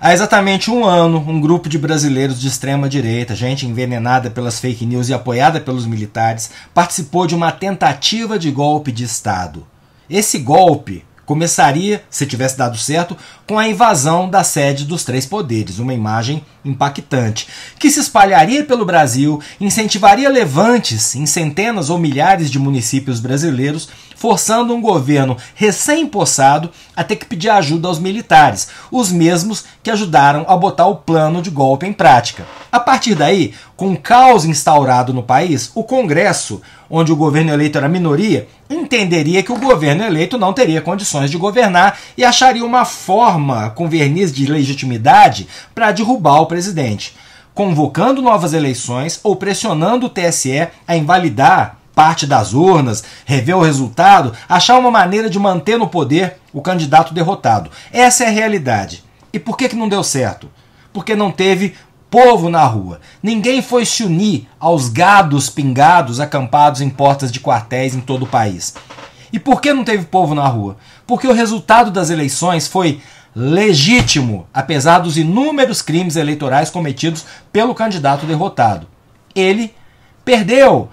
Há exatamente um ano, um grupo de brasileiros de extrema-direita, gente envenenada pelas fake news e apoiada pelos militares, participou de uma tentativa de golpe de Estado. Esse golpe começaria, se tivesse dado certo, com a invasão da sede dos três poderes, uma imagem impactante, que se espalharia pelo Brasil, incentivaria levantes em centenas ou milhares de municípios brasileiros, forçando um governo recém-possado a ter que pedir ajuda aos militares, os mesmos que ajudaram a botar o plano de golpe em prática. A partir daí, com o caos instaurado no país, o Congresso, onde o governo eleito era minoria, entenderia que o governo eleito não teria condições de governar e acharia uma forma com verniz de legitimidade para derrubar o presidente, convocando novas eleições ou pressionando o TSE a invalidar parte das urnas, rever o resultado, achar uma maneira de manter no poder o candidato derrotado. Essa é a realidade. E por que não deu certo? Porque não teve povo na rua. Ninguém foi se unir aos gados pingados acampados em portas de quartéis em todo o país. E por que não teve povo na rua? Porque o resultado das eleições foi legítimo, apesar dos inúmeros crimes eleitorais cometidos pelo candidato derrotado. Ele perdeu,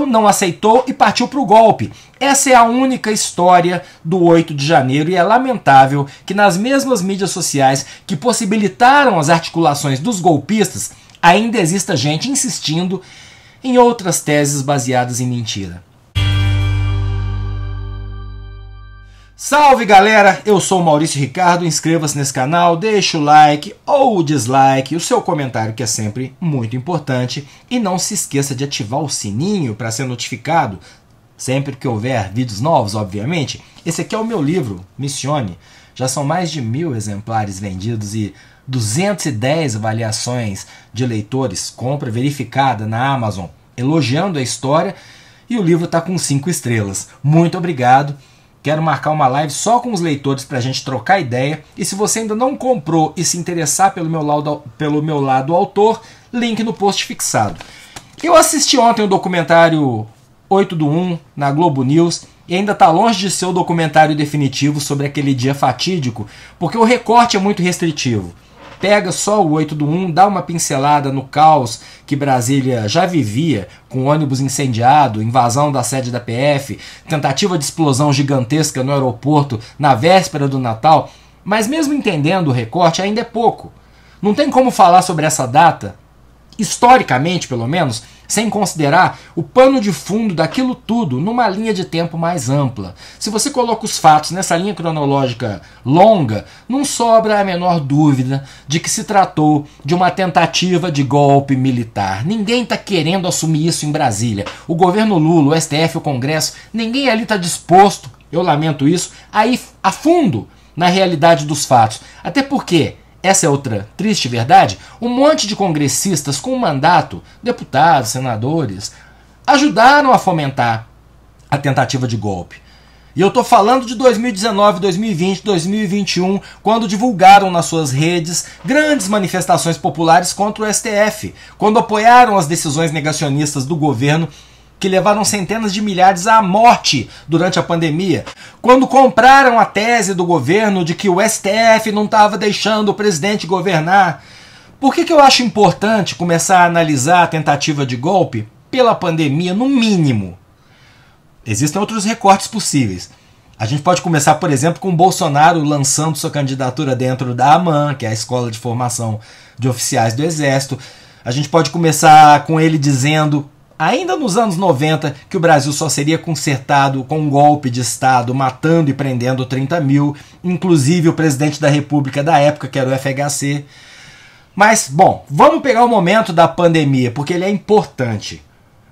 não aceitou e partiu para o golpe. Essa é a única história do 8 de janeiro e é lamentável que nas mesmas mídias sociais que possibilitaram as articulações dos golpistas, ainda exista gente insistindo em outras teses baseadas em mentira. Salve galera, eu sou o Maurício Ricardo, inscreva-se nesse canal, deixa o like ou o dislike, o seu comentário que é sempre muito importante e não se esqueça de ativar o sininho para ser notificado sempre que houver vídeos novos, obviamente. Esse aqui é o meu livro, Missione, já são mais de 1000 exemplares vendidos e 210 avaliações de leitores, compra verificada na Amazon, elogiando a história e o livro está com 5 estrelas. Muito obrigado! Quero marcar uma live só com os leitores para a gente trocar ideia. E se você ainda não comprou e se interessar pelo meu lado autor, link no post fixado. Eu assisti ontem o documentário 8/1 na Globo News e ainda está longe de ser o documentário definitivo sobre aquele dia fatídico, porque o recorte é muito restritivo. Pega só o 8/1, dá uma pincelada no caos que Brasília já vivia, com ônibus incendiado, invasão da sede da PF, tentativa de explosão gigantesca no aeroporto na véspera do Natal, mas mesmo entendendo o recorte ainda é pouco. Não tem como falar sobre essa data, historicamente pelo menos, sem considerar o pano de fundo daquilo tudo numa linha de tempo mais ampla. Se você coloca os fatos nessa linha cronológica longa, não sobra a menor dúvida de que se tratou de uma tentativa de golpe militar. Ninguém está querendo assumir isso em Brasília. O governo Lula, o STF, o Congresso, ninguém ali está disposto, eu lamento isso, a ir a fundo na realidade dos fatos. Até porque essa é outra triste verdade, um monte de congressistas com mandato, deputados, senadores, ajudaram a fomentar a tentativa de golpe. E eu estou falando de 2019, 2020, 2021, quando divulgaram nas suas redes grandes manifestações populares contra o STF, quando apoiaram as decisões negacionistas do governo que levaram centenas de milhares à morte durante a pandemia, quando compraram a tese do governo de que o STF não estava deixando o presidente governar. Por que eu acho importante começar a analisar a tentativa de golpe pela pandemia, no mínimo? Existem outros recortes possíveis. A gente pode começar, por exemplo, com o Bolsonaro lançando sua candidatura dentro da AMAN, que é a Escola de Formação de Oficiais do Exército. A gente pode começar com ele dizendo, ainda nos anos 90, que o Brasil só seria consertado com um golpe de Estado, matando e prendendo 30 mil, inclusive o presidente da República da época, que era o FHC. Mas, bom, vamos pegar o momento da pandemia, porque ele é importante.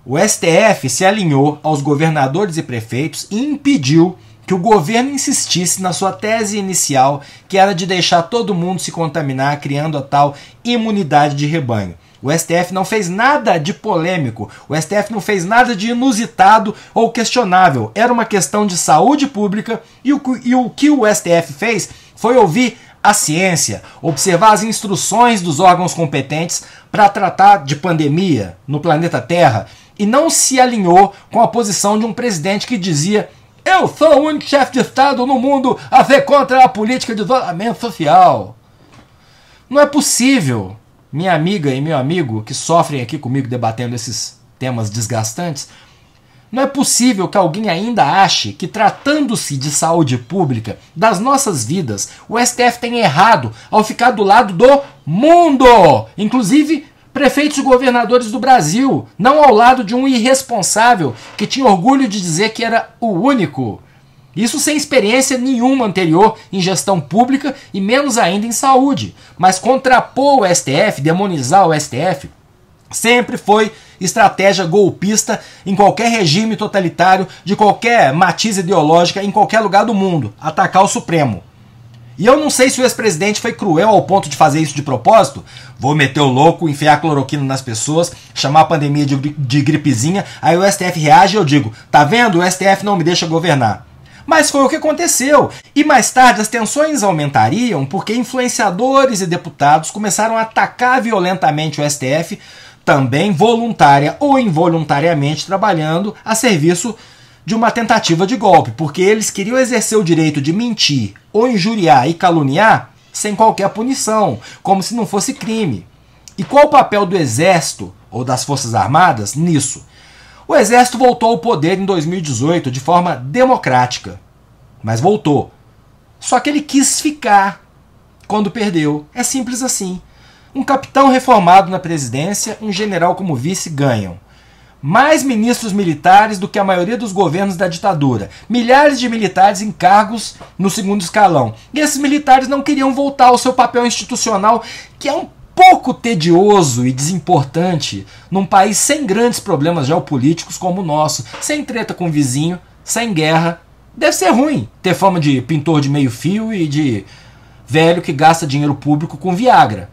O STF se alinhou aos governadores e prefeitos e impediu que o governo insistisse na sua tese inicial, que era de deixar todo mundo se contaminar, criando a tal imunidade de rebanho. O STF não fez nada de polêmico, o STF não fez nada de inusitado ou questionável. Era uma questão de saúde pública e o que o STF fez foi ouvir a ciência, observar as instruções dos órgãos competentes para tratar de pandemia no planeta Terra e não se alinhou com a posição de um presidente que dizia: eu sou o único chefe de Estado no mundo a ver contra a política de isolamento social. Não é possível, minha amiga e meu amigo que sofrem aqui comigo debatendo esses temas desgastantes, não é possível que alguém ainda ache que, tratando-se de saúde pública, das nossas vidas, o STF tenha errado ao ficar do lado do mundo, inclusive prefeitos e governadores do Brasil, não ao lado de um irresponsável que tinha orgulho de dizer que era o único. Isso sem experiência nenhuma anterior em gestão pública e menos ainda em saúde. Mas contrapor o STF, demonizar o STF, sempre foi estratégia golpista em qualquer regime totalitário, de qualquer matiz ideológica, em qualquer lugar do mundo. Atacar o Supremo. E eu não sei se o ex-presidente foi cruel ao ponto de fazer isso de propósito. Vou meter o louco, enfiar cloroquina nas pessoas, chamar a pandemia de gripezinha, aí o STF reage e eu digo, tá vendo? O STF não me deixa governar. Mas foi o que aconteceu. E mais tarde as tensões aumentariam porque influenciadores e deputados começaram a atacar violentamente o STF, também voluntária ou involuntariamente trabalhando a serviço de uma tentativa de golpe, porque eles queriam exercer o direito de mentir ou injuriar e caluniar sem qualquer punição, como se não fosse crime. E qual o papel do Exército ou das Forças Armadas nisso? O Exército voltou ao poder em 2018 de forma democrática, mas voltou. Só que ele quis ficar quando perdeu. É simples assim. Um capitão reformado na presidência, um general como vice ganham. Mais ministros militares do que a maioria dos governos da ditadura. Milhares de militares em cargos no segundo escalão. E esses militares não queriam voltar ao seu papel institucional, que é um pouco tedioso e desimportante num país sem grandes problemas geopolíticos como o nosso. Sem treta com o vizinho, sem guerra. Deve ser ruim ter fama de pintor de meio fio e de velho que gasta dinheiro público com Viagra.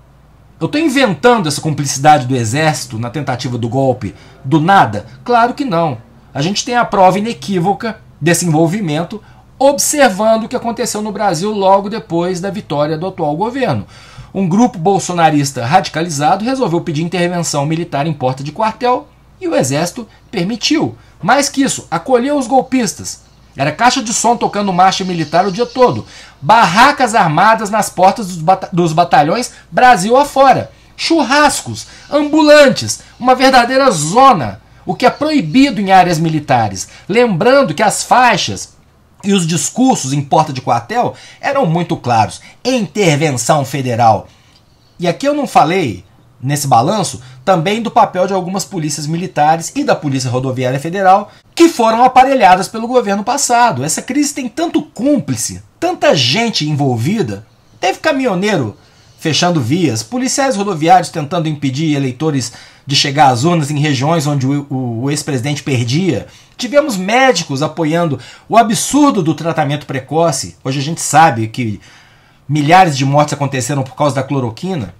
Eu estou inventando essa cumplicidade do Exército na tentativa do golpe do nada? Claro que não. A gente tem a prova inequívoca desse envolvimento observando o que aconteceu no Brasil logo depois da vitória do atual governo. Um grupo bolsonarista radicalizado resolveu pedir intervenção militar em porta de quartel e o Exército permitiu. Mais que isso, acolheu os golpistas. Era caixa de som tocando marcha militar o dia todo. Barracas armadas nas portas dos batalhões Brasil afora. Churrascos, ambulantes, uma verdadeira zona, o que é proibido em áreas militares. Lembrando que as faixas e os discursos em porta de quartel eram muito claros. Intervenção federal. E aqui eu não falei, nesse balanço, também do papel de algumas polícias militares e da Polícia Rodoviária Federal que foram aparelhadas pelo governo passado. Essa crise tem tanto cúmplice, tanta gente envolvida. Teve caminhoneiro fechando vias, policiais rodoviários tentando impedir eleitores de chegar às urnas em regiões onde o ex-presidente perdia. Tivemos médicos apoiando o absurdo do tratamento precoce. Hoje a gente sabe que milhares de mortes aconteceram por causa da cloroquina.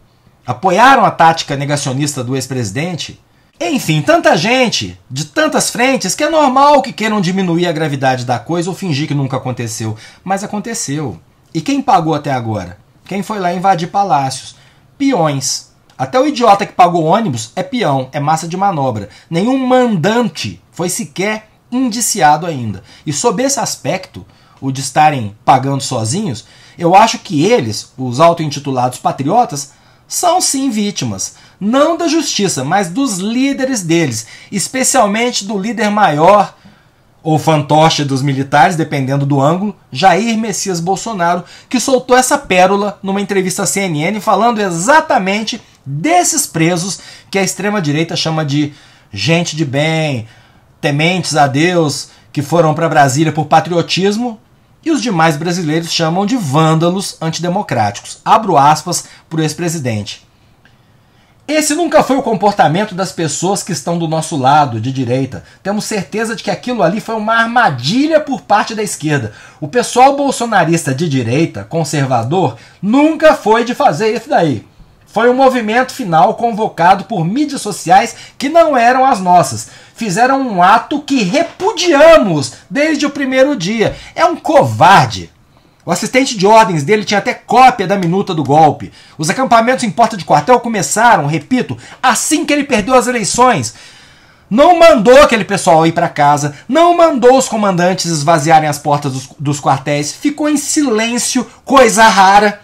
Apoiaram a tática negacionista do ex-presidente. Enfim, tanta gente, de tantas frentes, que é normal que queiram diminuir a gravidade da coisa ou fingir que nunca aconteceu. Mas aconteceu. E quem pagou até agora? Quem foi lá invadir palácios? Peões. Até o idiota que pagou ônibus é peão, é massa de manobra. Nenhum mandante foi sequer indiciado ainda. E sob esse aspecto, o de estarem pagando sozinhos, eu acho que eles, os auto-intitulados patriotas, são sim vítimas, não da justiça, mas dos líderes deles, especialmente do líder maior, ou fantoche dos militares, dependendo do ângulo, Jair Messias Bolsonaro, que soltou essa pérola numa entrevista à CNN falando exatamente desses presos que a extrema-direita chama de gente de bem, tementes a Deus, que foram para Brasília por patriotismo, e os demais brasileiros chamam de vândalos antidemocráticos. Abro aspas para o ex-presidente. Esse nunca foi o comportamento das pessoas que estão do nosso lado, de direita. Temos certeza de que aquilo ali foi uma armadilha por parte da esquerda. O pessoal bolsonarista de direita, conservador, nunca foi de fazer isso daí. Foi um movimento final convocado por mídias sociais que não eram as nossas. Fizeram um ato que repudiamos desde o primeiro dia. É um covarde. O assistente de ordens dele tinha até cópia da minuta do golpe. Os acampamentos em porta de quartel começaram, repito, assim que ele perdeu as eleições. Não mandou aquele pessoal ir para casa, não mandou os comandantes esvaziarem as portas dos quartéis, ficou em silêncio, coisa rara.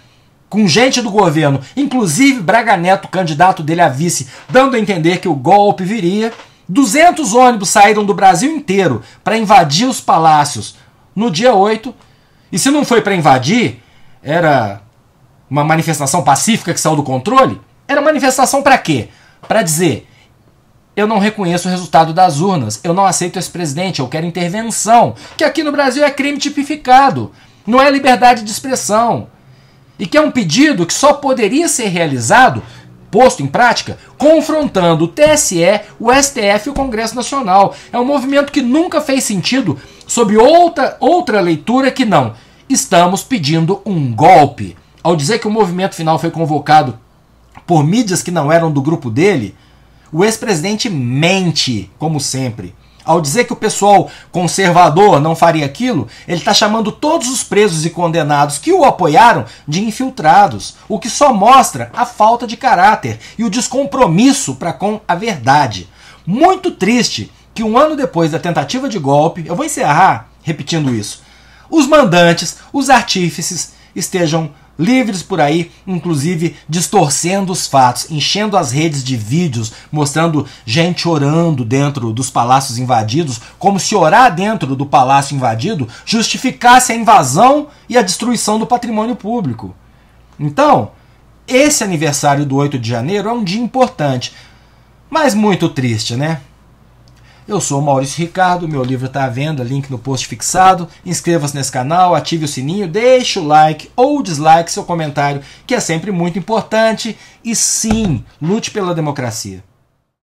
com gente do governo, inclusive Braga Neto, candidato dele a vice, dando a entender que o golpe viria. 200 ônibus saíram do Brasil inteiro para invadir os palácios no dia 8. E se não foi para invadir, era uma manifestação pacífica que saiu do controle? Era manifestação para quê? Para dizer: eu não reconheço o resultado das urnas, eu não aceito esse presidente, eu quero intervenção, que aqui no Brasil é crime tipificado, não é liberdade de expressão. E que é um pedido que só poderia ser realizado, posto em prática, confrontando o TSE, o STF e o Congresso Nacional. É um movimento que nunca fez sentido sob outra leitura que não. Estamos pedindo um golpe. Ao dizer que o movimento final foi convocado por mídias que não eram do grupo dele, o ex-presidente mente, como sempre. Ao dizer que o pessoal conservador não faria aquilo, ele está chamando todos os presos e condenados que o apoiaram de infiltrados, o que só mostra a falta de caráter e o descompromisso para com a verdade. Muito triste que um ano depois da tentativa de golpe, eu vou encerrar repetindo isso, os mandantes, os artífices estejam livres por aí, inclusive distorcendo os fatos, enchendo as redes de vídeos, mostrando gente orando dentro dos palácios invadidos, como se orar dentro do palácio invadido justificasse a invasão e a destruição do patrimônio público. Então, esse aniversário do 8 de janeiro é um dia importante, mas muito triste, né? Eu sou o Maurício Ricardo, meu livro está à venda, link no post fixado. Inscreva-se nesse canal, ative o sininho, deixe o like ou dislike, seu comentário, que é sempre muito importante. E sim, lute pela democracia.